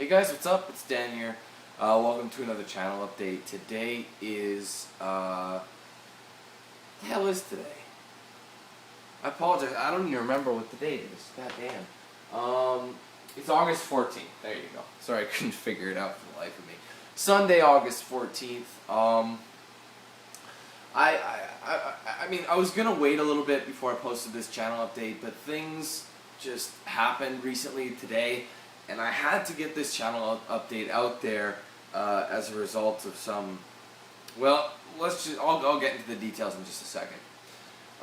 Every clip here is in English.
Hey guys, what's up? It's Dan here. Welcome to another channel update. Today is, what the hell is today? I apologize, I don't even remember what the date is. God damn. It's August 14th. There you go. Sorry, I couldn't figure it out for the life of me. Sunday, August 14th. I mean, I was gonna wait a little bit before I posted this channel update, but things just happened recently today, and I had to get this channel update out there as a result of some. Well, I'll get into the details in just a second.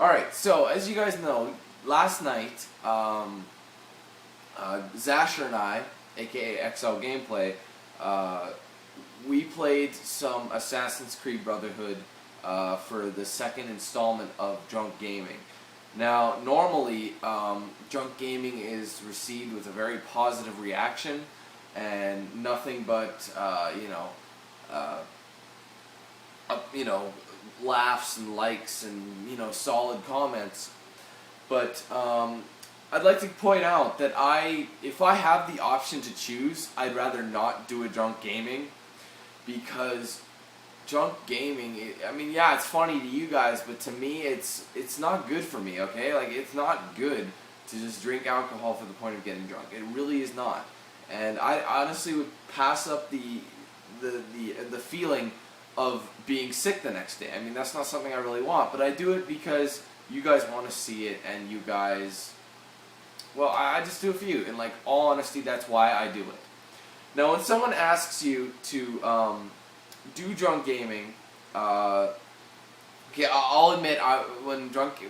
All right, so as you guys know, last night, Zasher and I, aka XL Gameplay, we played some Assassin's Creed Brotherhood for the second installment of Drunk Gaming. Now, normally, Drunk Gaming is received with a very positive reaction and nothing but, laughs and likes and, solid comments. But I'd like to point out that if I have the option to choose, I'd rather not do a Drunk Gaming, because Drunk Gaming, yeah, it's funny to you guys, but to me, it's not good for me, okay? Like, it's not good to just drink alcohol for the point of getting drunk. It really is not. And I honestly would pass up the feeling of being sick the next day. I mean, that's not something I really want, but I do it because you guys want to see it, and you guys, well, I just do it for you. In, like, all honesty, that's why I do it. Now, when someone asks you to do Drunk Gaming, okay, I'll admit,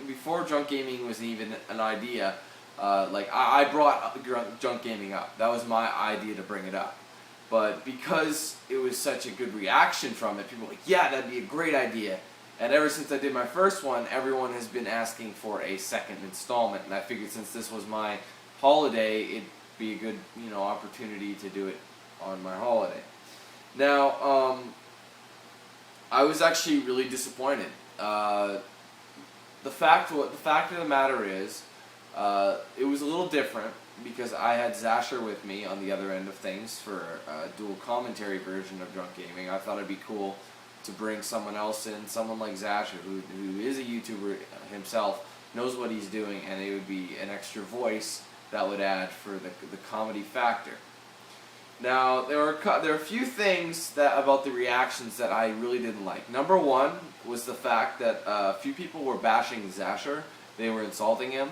before Drunk Gaming was even an idea, I brought Drunk Gaming up. That was my idea to bring it up. But because it was such a good reaction from it, people were like, yeah, that'd be a great idea. And ever since I did my first one, everyone has been asking for a second installment, and I figured since this was my holiday, it'd be a good, opportunity to do it on my holiday. Now, I was actually really disappointed. The fact of the matter is, it was a little different because I had Zasher with me on the other end of things for a dual commentary version of Drunk Gaming. I thought it'd be cool to bring someone else in, someone like Zasher, who is a YouTuber himself, knows what he's doing, and it would be an extra voice that would add for the comedy factor. Now, there are a few things about the reactions that I really didn't like. Number one was the fact that a few people were bashing Zasher. They were insulting him,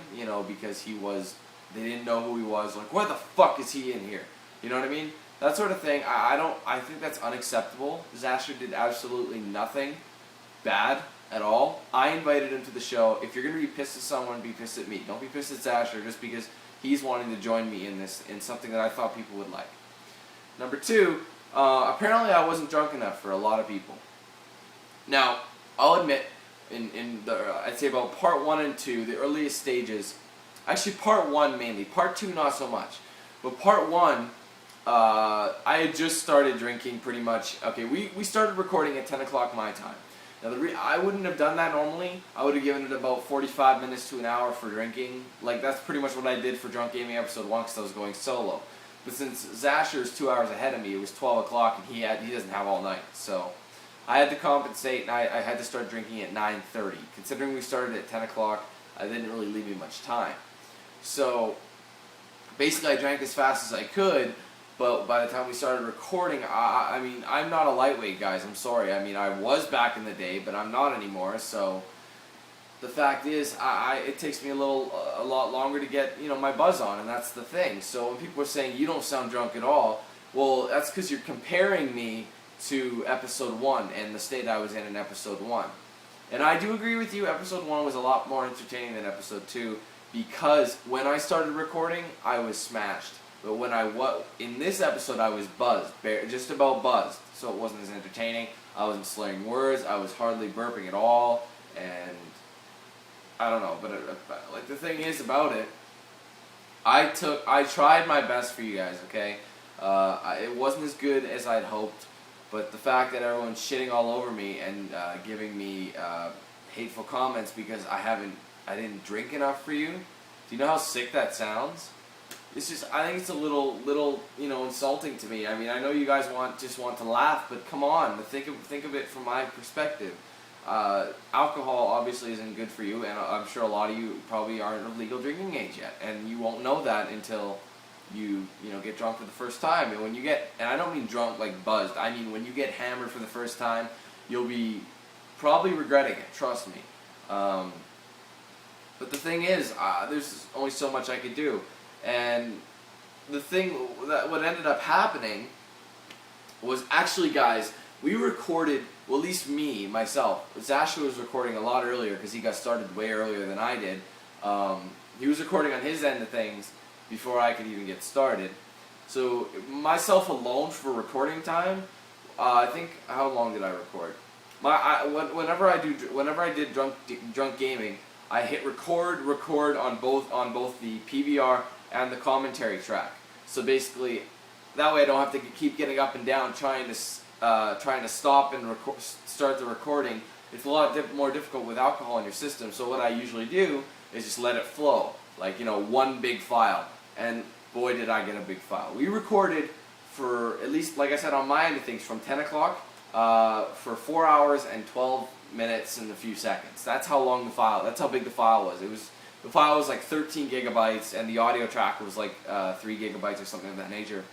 because they didn't know who he was. Like, why the fuck is he in here? You know what I mean? That sort of thing. I think that's unacceptable. Zasher did absolutely nothing bad at all. I invited him to the show. If you're going to be pissed at someone, be pissed at me. Don't be pissed at Zasher just because he's wanting to join me in something that I thought people would like. Number two, apparently I wasn't drunk enough for a lot of people. Now, I'll admit, I'd say about part 1 and 2, the earliest stages, actually part 1 mainly, part 2 not so much, but part 1, I had just started drinking pretty much. Okay, we started recording at 10 o'clock my time. Now, I wouldn't have done that normally. I would have given it about 45 minutes to an hour for drinking. Like, that's pretty much what I did for Drunk Gaming episode 1 because I was going solo. But since Zasher's 2 hours ahead of me, it was 12 o'clock, and he doesn't have all night. So I had to compensate, and I had to start drinking at 9:30. Considering we started at 10 o'clock, it didn't really leave me much time. So basically I drank as fast as I could, but by the time we started recording, I'm not a lightweight, guys. I'm sorry. I was back in the day, but I'm not anymore, so the fact is, it takes me a lot longer to get, my buzz on, and that's the thing. So when people are saying you don't sound drunk at all, well, that's because you're comparing me to episode 1 and the state I was in episode 1. And I do agree with you, episode 1 was a lot more entertaining than episode 2, because when I started recording, I was smashed. But in this episode, I was buzzed, just about buzzed, so it wasn't as entertaining. I wasn't slurring words, I was hardly burping at all, and I don't know, but the thing is about it, I tried my best for you guys, okay? It wasn't as good as I'd hoped, but the fact that everyone's shitting all over me and giving me hateful comments because I didn't drink enough for you. Do you know how sick that sounds? it's just, I think it's a little insulting to me. I mean, I know you guys just want to laugh, but come on, think of it from my perspective. Alcohol obviously isn't good for you, and I'm sure a lot of you probably aren't of legal drinking age yet, and you won't know that until you get drunk for the first time. And when you get, and I don't mean drunk like buzzed, I mean when you get hammered for the first time, you'll be probably regretting it, trust me. But the thing is, there's only so much I could do. And the thing what ended up happening was, actually, guys, we recorded, well, at least me, myself. Zasha was recording a lot earlier because he got started way earlier than I did. He was recording on his end of things before I could even get started. So myself alone for recording time, I think, how long did I record? Whenever I did drunk gaming, I hit record on both the PVR and the commentary track. So basically, that way I don't have to keep getting up and down trying to stop and start the recording. It's a lot more difficult with alcohol in your system. So what I usually do is just let it flow, like one big file. And boy, did I get a big file. We recorded for, at least, like I said, on my end of things, from 10 o'clock for 4 hours and 12 minutes and a few seconds. That's how long the file. That's how big the file was. The file was like 13 gigabytes, and the audio track was like 3 gigabytes or something of that nature.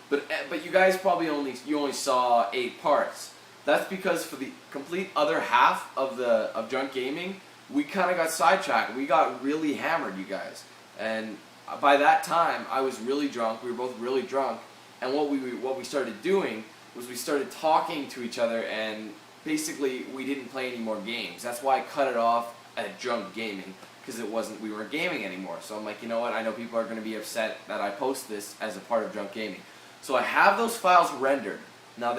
But you guys probably only saw 8 parts. That's because for the complete other half of drunk gaming, we kind of got sidetracked. We got really hammered, you guys. And by that time, I was really drunk. We were both really drunk. And what we started doing was we started talking to each other, and basically we didn't play any more games. That's why I cut it off at drunk gaming, because we weren't gaming anymore. So I'm like, you know what? I know people are going to be upset that I post this as a part of drunk gaming. So I have those files rendered. Now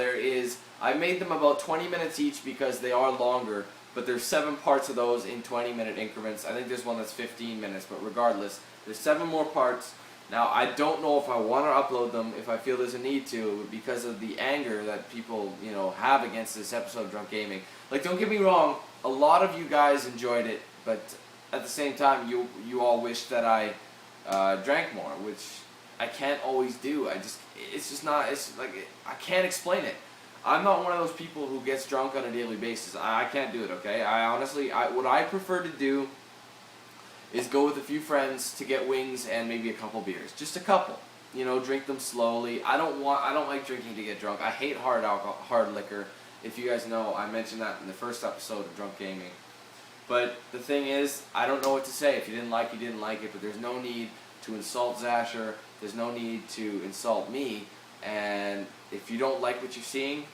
I made them about 20 minutes each because they are longer, but there's 7 parts of those in 20-minute increments. I think there's one that's 15 minutes, but regardless, there's 7 more parts. Now, I don't know if I want to upload them, if I feel there's a need to, because of the anger that people, have against this episode of Drunk Gaming. Like, don't get me wrong, a lot of you guys enjoyed it, but at the same time, you all wish that I drank more, which I can't always do. I can't explain it. I'm not one of those people who gets drunk on a daily basis. I can't do it, okay? I honestly, what I prefer to do is go with a few friends to get wings and maybe a couple beers. Just a couple. Drink them slowly. I don't like drinking to get drunk. I hate hard liquor. If you guys know, I mentioned that in the first episode of Drunk Gaming. But the thing is, I don't know what to say. If you didn't like it, you didn't like it. But there's no need to insult Zasher. There's no need to insult me. And if you don't like what you're seeing,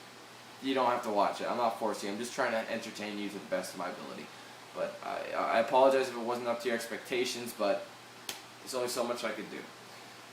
you don't have to watch it. I'm not forcing you. I'm just trying to entertain you to the best of my ability. But I apologize if it wasn't up to your expectations, but there's only so much I could do.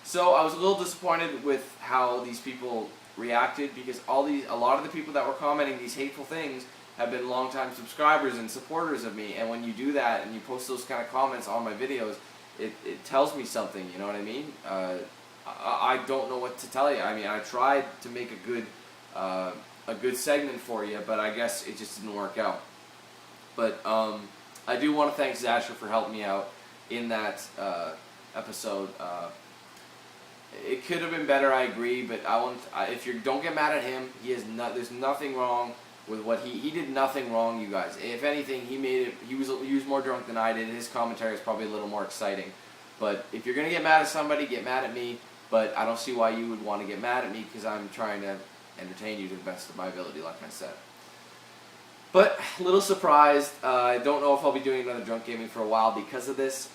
So I was a little disappointed with how these people reacted, because a lot of the people that were commenting these hateful things have been longtime subscribers and supporters of me. And when you do that and you post those kind of comments on my videos, it tells me something, you know what I mean? I don't know what to tell you. I mean, I tried to make a good segment for you, but I guess it just didn't work out. But I do want to thank Zasher for helping me out in that episode. It could have been better, I agree, but if you don't get mad at him, there's nothing wrong with what he did. Nothing wrong, you guys. If anything, he was more drunk than I did. His commentary is probably a little more exciting. But if you're gonna get mad at somebody, get mad at me. But I don't see why you would want to get mad at me, because I'm trying to entertain you to the best of my ability, like I said. But a little surprised. I don't know if I'll be doing another drunk gaming for a while because of this.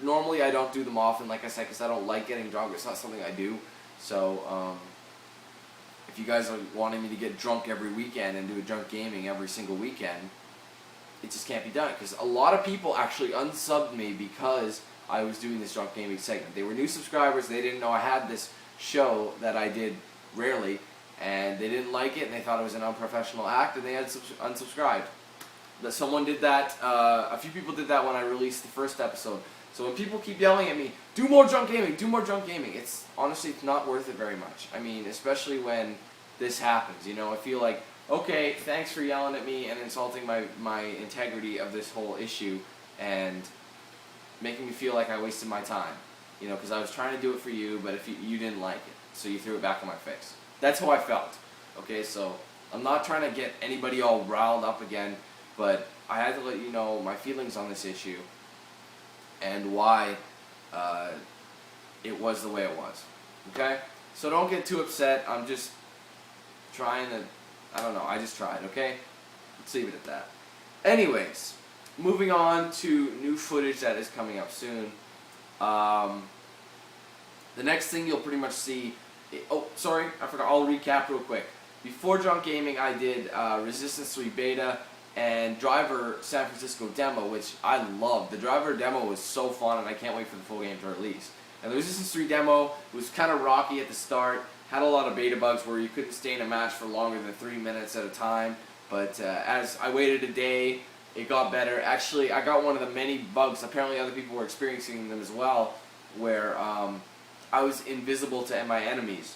Normally I don't do them often, like I said, because I don't like getting drunk. It's not something I do. So if you guys are wanting me to get drunk every weekend and do a drunk gaming every single weekend, it just can't be done. Because a lot of people actually unsubbed me because I was doing this drunk gaming segment. They were new subscribers. They didn't know I had this show that I did rarely. And they didn't like it, and they thought it was an unprofessional act, and they had unsubscribed. Someone did that, a few people did that when I released the first episode. So when people keep yelling at me, do more drunk gaming, honestly, it's not worth it very much. I mean, especially when this happens, I feel like, okay, thanks for yelling at me and insulting my integrity of this whole issue, and making me feel like I wasted my time. you know, because I was trying to do it for you, but if you didn't like it, so you threw it back in my face. That's how I felt. Okay, so I'm not trying to get anybody all riled up again, but I had to let you know my feelings on this issue and why it was the way it was. Okay, so don't get too upset. I'm just trying to, I don't know, I just tried. Okay, let's leave it at that. Anyways, moving on to new footage that is coming up soon. The next thing you'll pretty much see. Oh, sorry, I forgot. I'll recap real quick. Before Drunk Gaming, I did Resistance 3 Beta and Driver San Francisco Demo, which I loved. The Driver demo was so fun, and I can't wait for the full game to release. And the Resistance 3 demo was kind of rocky at the start, had a lot of beta bugs where you couldn't stay in a match for longer than 3 minutes at a time. But as I waited a day, it got better. Actually, I got one of the many bugs, apparently other people were experiencing them as well, where I was invisible to my enemies.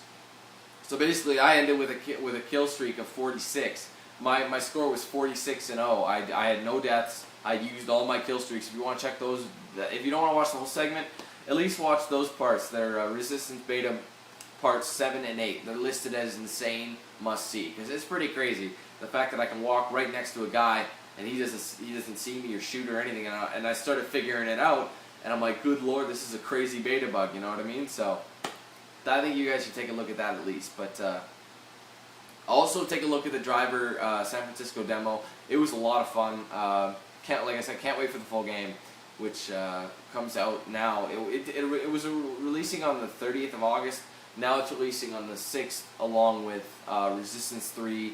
So basically, I ended with a kill streak of 46. My score was 46-0. I had no deaths. I used all my kill streaks. If you want to check those, if you don't want to watch the whole segment, at least watch those parts. They're Resistance Beta parts 7 and 8. They're listed as insane must-see because it's pretty crazy. The fact that I can walk right next to a guy and he doesn't see me or shoot or anything, and I started figuring it out, and I'm like, good lord, this is a crazy beta bug. You know what I mean? So I think you guys should take a look at that at least. But also take a look at the Driver San Francisco demo. It was a lot of fun. Like I said, can't wait for the full game, which comes out now. It was releasing on the 30th of August. Now it's releasing on the 6th, along with Resistance 3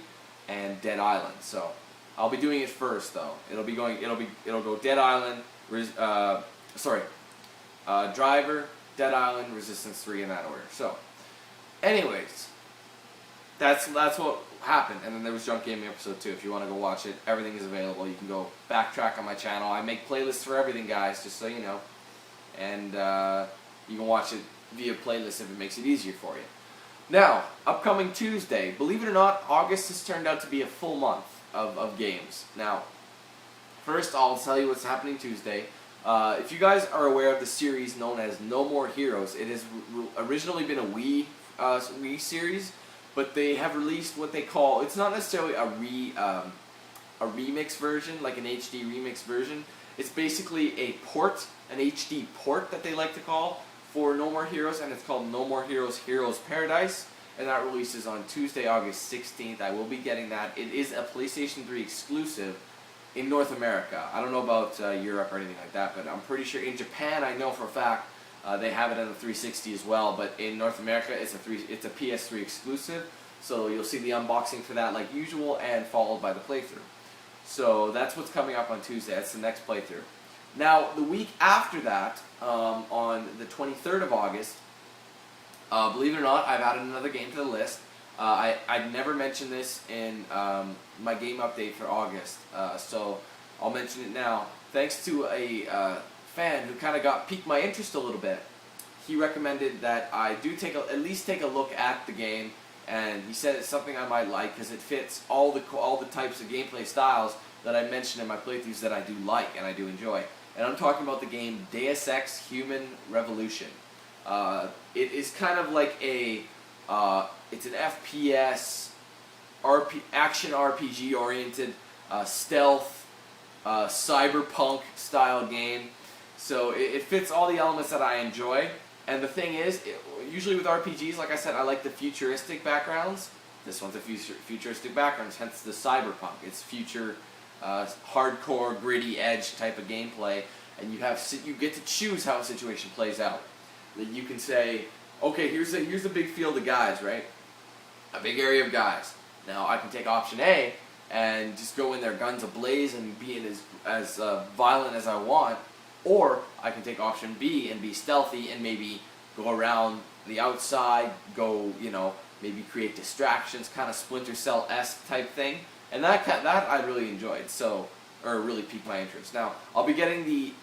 and Dead Island. So I'll be doing it first, though. It'll go Dead Island, Driver, Dead Island, Resistance 3 in that order. So, anyways, that's what happened. And then there was Drunk Gaming episode 2. If you want to go watch it, everything is available. You can go backtrack on my channel. I make playlists for everything, guys, just so you know. And you can watch it via playlist if it makes it easier for you. Now, upcoming Tuesday, believe it or not, August has turned out to be a full month of games. Now, first I'll tell you what's happening Tuesday. If you guys are aware of the series known as No More Heroes, it has originally been a Wii series, but they have released what they call, it's not necessarily a remix version, like an HD remix version. It's basically a port, an HD port that they like to call, for No More Heroes, and it's called No More Heroes Heroes Paradise, and that releases on Tuesday, August 16th. I will be getting that. It is a PlayStation 3 exclusive in North America. I don't know about Europe or anything like that, but I'm pretty sure in Japan, I know for a fact, they have it on the 360 as well, but in North America, it's a PS3 exclusive, so you'll see the unboxing for that like usual, and followed by the playthrough. So that's what's coming up on Tuesday. That's the next playthrough. Now, the week after that, on the 23rd of August, believe it or not, I've added another game to the list. I'd never mentioned this in my game update for August, so I'll mention it now. Thanks to a fan who kind of piqued my interest a little bit. He recommended that I do at least take a look at the game, and he said it's something I might like because it fits all the types of gameplay styles that I mentioned in my playthroughs that I do like and I do enjoy. And I'm talking about the game Deus Ex Human Revolution. It is kind of like it's an FPS, action RPG oriented, stealth, cyberpunk style game. So it fits all the elements that I enjoy. And the thing is, usually with RPGs, like I said, I like the futuristic backgrounds. This one's a futuristic background, hence the cyberpunk. It's future, hardcore, gritty edge type of gameplay, and you get to choose how a situation plays out. That you can say, okay, here's a big field of guys, right? A big area of guys. Now I can take option A and just go in there guns ablaze and be as violent as I want, or I can take option B and be stealthy and maybe go around the outside, maybe create distractions, kind of Splinter Cell-esque type thing. And that I really enjoyed, or really piqued my interest. Now, I'll be getting the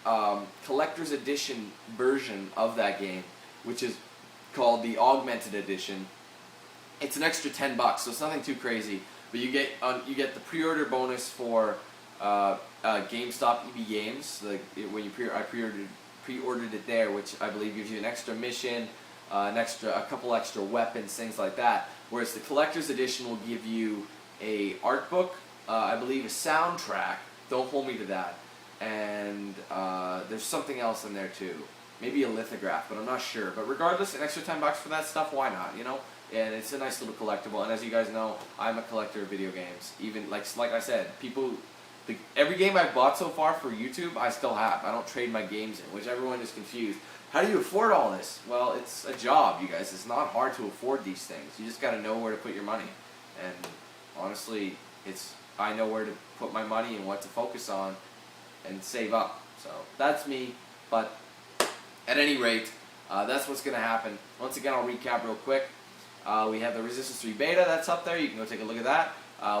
collector's edition version of that game, which is called the Augmented Edition. It's an extra $10, so it's nothing too crazy. But you get the pre-order bonus for GameStop EB Games. Like when I pre-ordered pre-ordered it there, which I believe gives you an extra mission, a couple extra weapons, things like that. Whereas the collector's edition will give you a art book, I believe a soundtrack. Don't hold me to that. And there's something else in there too. Maybe a lithograph, but I'm not sure. But regardless, an extra $10 for that stuff, why not, you know? And it's a nice little collectible. And as you guys know, I'm a collector of video games. Even, like I said, every game I've bought so far for YouTube, I still have. I don't trade my games in, which everyone is confused. How do you afford all this? Well, it's a job, you guys. It's not hard to afford these things. You just got to know where to put your money. And honestly, I know where to put my money and what to focus on and save up. So that's me. But at any rate, that's what's going to happen. Once again, I'll recap real quick. We have the Resistance 3 beta that's up there. You can go take a look at that.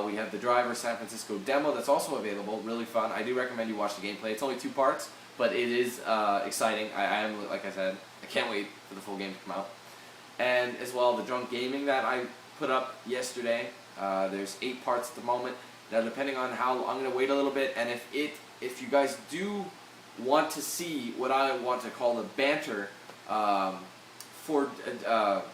We have the Driver San Francisco demo that's also available. Really fun. I do recommend you watch the gameplay. It's only 2 parts, but it is exciting. I am, like I said, I can't wait for the full game to come out. And as well, the Drunk Gaming that I put up yesterday. There's 8 parts at the moment. Now, depending on how, I'm going to wait a little bit, and if you guys do want to see what I want to call the banter for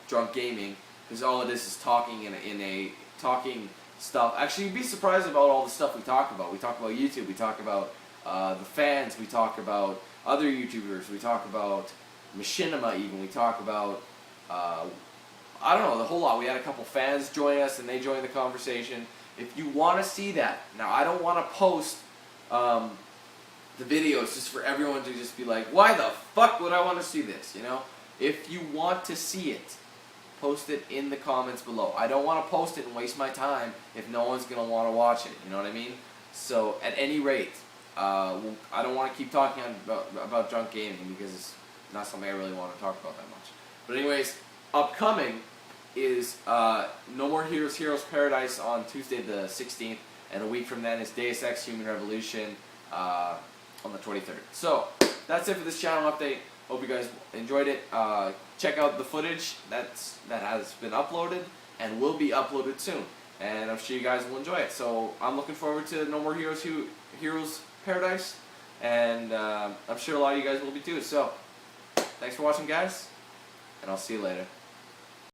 Drunk Gaming, because all it is talking in a talking stuff. Actually, you'd be surprised about all the stuff we talk about. We talk about YouTube, we talk about the fans, we talk about other YouTubers, we talk about machinima even, we talk about, I don't know, the whole lot. We had a couple fans join us and they joined the conversation. If you want to see that, now I don't want to post the videos just for everyone to just be like, why the fuck would I want to see this, you know? If you want to see it, post it in the comments below. I don't want to post it and waste my time if no one's going to want to watch it, you know what I mean? So, at any rate, I don't want to keep talking about Drunk Gaming because it's not something I really want to talk about that much. But anyways, upcoming is No More Heroes Paradise on Tuesday the 16th, and a week from then is Deus Ex Human Revolution on the 23rd. So, that's it for this channel update. Hope you guys enjoyed it. Check out the footage that has been uploaded and will be uploaded soon. And I'm sure you guys will enjoy it. So I'm looking forward to No More Heroes Paradise. And I'm sure a lot of you guys will be too. So thanks for watching, guys. And I'll see you later.